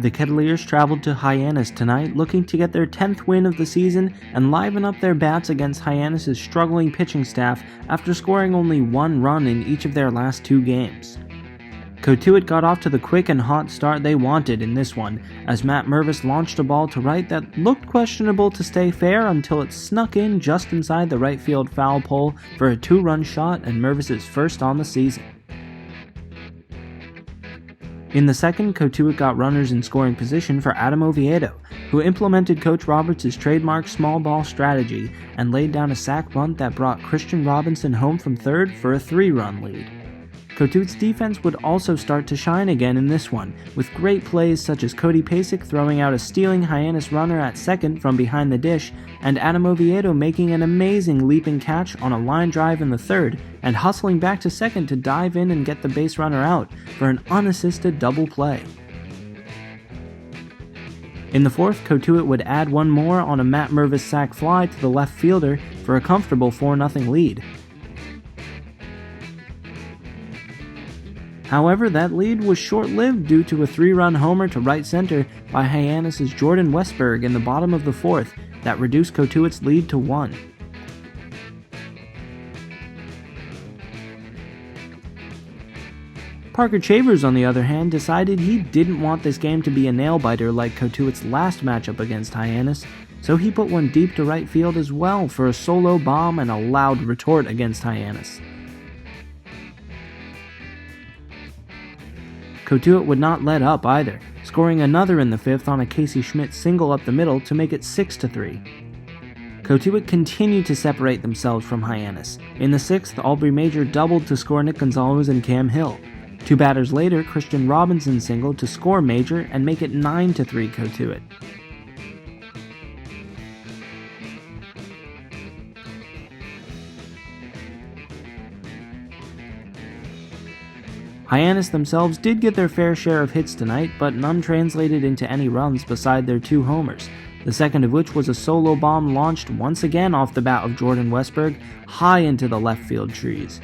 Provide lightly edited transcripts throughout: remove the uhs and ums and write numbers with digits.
The Kettleers traveled to Hyannis tonight, looking to get their 10th win of the season and liven up their bats against Hyannis' struggling pitching staff after scoring only one run in each of their last two games. Cotuit got off to the quick and hot start they wanted in this one, as Matt Mervis launched a ball to right that looked questionable to stay fair until it snuck in just inside the right field foul pole for a 2-run shot and Mervis' first on the season. In the second, Cotuit got runners in scoring position for Adam Oviedo, who implemented Coach Roberts' trademark small ball strategy and laid down a sac bunt that brought Christian Robinson home from third for a 3-run lead. Cotuit's defense would also start to shine again in this one, with great plays such as Cody Pasek throwing out a stealing Hyannis runner at second from behind the dish, and Adam Oviedo making an amazing leaping catch on a line drive in the third, and hustling back to second to dive in and get the base runner out for an unassisted double play. In the fourth, Cotuit would add one more on a Matt Mervis sac fly to the left fielder for a comfortable 4-0 lead. However, that lead was short-lived due to a 3-run homer to right center by Hyannis' Jordan Westberg in the bottom of the fourth that reduced Cotuit's lead to 1. Parker Chavers, on the other hand, decided he didn't want this game to be a nail-biter like Cotuit's last matchup against Hyannis, so he put one deep to right field as well for a solo bomb and a loud retort against Hyannis. Cotuit would not let up either, scoring another in the fifth on a Casey Schmidt single up the middle to make it 6-3. Cotuit continued to separate themselves from Hyannis. In the sixth, Aubrey Major doubled to score Nick Gonzalez and Cam Hill. 2 batters later, Christian Robinson singled to score Major and make it 9-3 Cotuit. Hyannis themselves did get their fair share of hits tonight, but none translated into any runs beside their 2 homers, the second of which was a solo bomb launched once again off the bat of Jordan Westberg, high into the left field trees.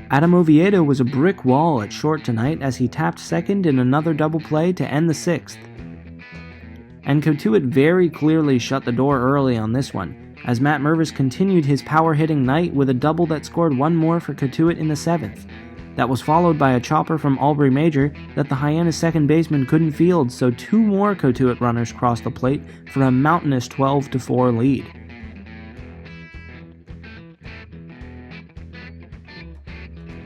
Adam Oviedo was a brick wall at short tonight as he tapped second in another double play to end the sixth. And Cotuit very clearly shut the door early on this one, as Matt Mervis continued his power-hitting night with a double that scored one more for Cotuit in the seventh. That was followed by a chopper from Aubrey Major that the Hyannis second baseman couldn't field, so 2 more Cotuit runners crossed the plate for a mountainous 12-4 lead.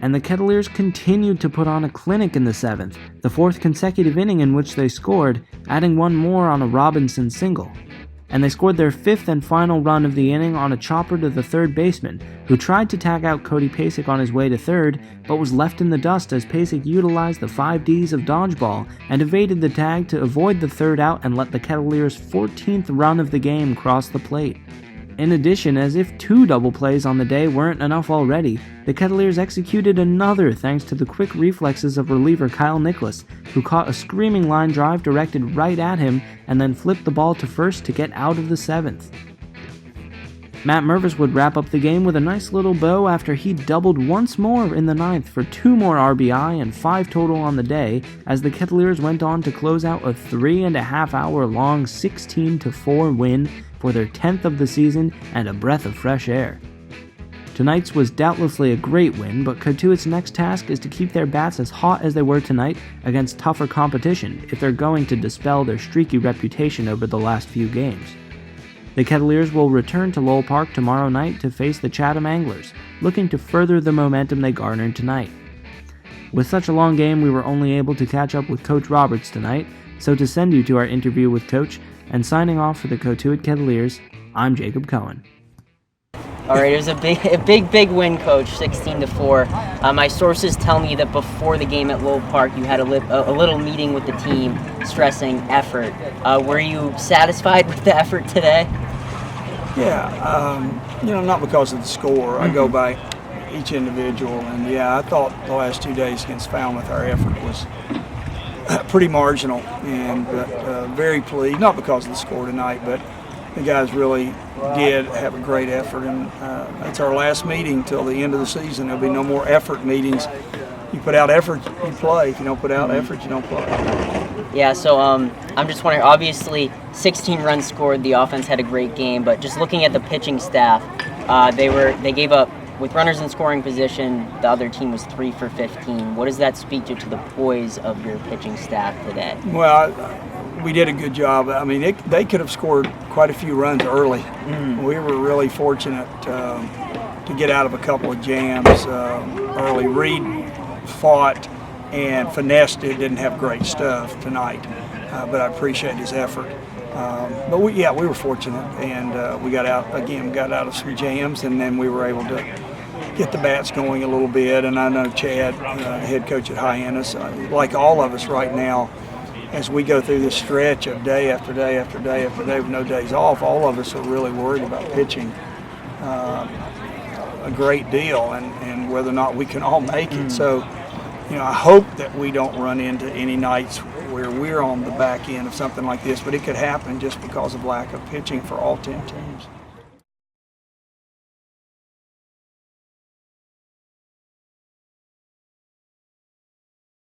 And the Kettleers continued to put on a clinic in the seventh, the 4th consecutive inning in which they scored, adding one more on a Robinson single. And they scored their 5th and final run of the inning on a chopper to the third baseman, who tried to tag out Cody Pasek on his way to third, but was left in the dust as Pasek utilized the 5 Ds of dodgeball and evaded the tag to avoid the third out and let the Kettleers' 14th run of the game cross the plate. In addition, as if 2 double plays on the day weren't enough already, the Kettleers executed another thanks to the quick reflexes of reliever Kyle Nicholas, who caught a screaming line drive directed right at him and then flipped the ball to first to get out of the 7th. Matt Mervis would wrap up the game with a nice little bow after he doubled once more in the 9th for 2 more RBI and 5 total on the day, as the Kettleers went on to close out a 3.5-hour long 16-4 win for their 10th of the season and a breath of fresh air. Tonight's was doubtlessly a great win, but Cotuit's next task is to keep their bats as hot as they were tonight against tougher competition if they're going to dispel their streaky reputation over the last few games. The Kettleers will return to Lowell Park tomorrow night to face the Chatham Anglers, looking to further the momentum they garnered tonight. With such a long game, we were only able to catch up with Coach Roberts tonight, so to send you to our interview with Coach, and signing off for the Cotuit Kettleers, I'm Jacob Cohen. All right, it was a big win, Coach, 16-4. My sources tell me that before the game at Lowell Park, you had a little meeting with the team stressing effort. Were you satisfied with the effort today? Yeah, not because of the score. I go by each individual, and I thought the last 2 days against Falmouth, our effort was pretty marginal, and very pleased, not because of the score tonight, but the guys really did have a great effort, and it's our last meeting till the end of the season. There'll be no more effort meetings. You put out effort, you play. If you don't put out effort, you don't play. Yeah, so I'm just wondering, obviously 16 runs scored, the offense had a great game, but just looking at the pitching staff, they gave up, with runners in scoring position, the other team was 3 for 15. What does that speak to the poise of your pitching staff today? Well, we did a good job. I mean, they could have scored quite a few runs early. We were really fortunate to get out of a couple of jams early. Reed fought and finessed it, didn't have great stuff tonight, but I appreciate his effort. But we were fortunate, and we got out of some jams, and then we were able to get the bats going a little bit. And I know Chad, the head coach at Hyannis, like all of us right now, as we go through this stretch of day after day after day after day with no days off, all of us are really worried about pitching a great deal, and whether or not we can all make it. So, I hope that we don't run into any nights where we're on the back end of something like this, but it could happen just because of lack of pitching for all 10 teams.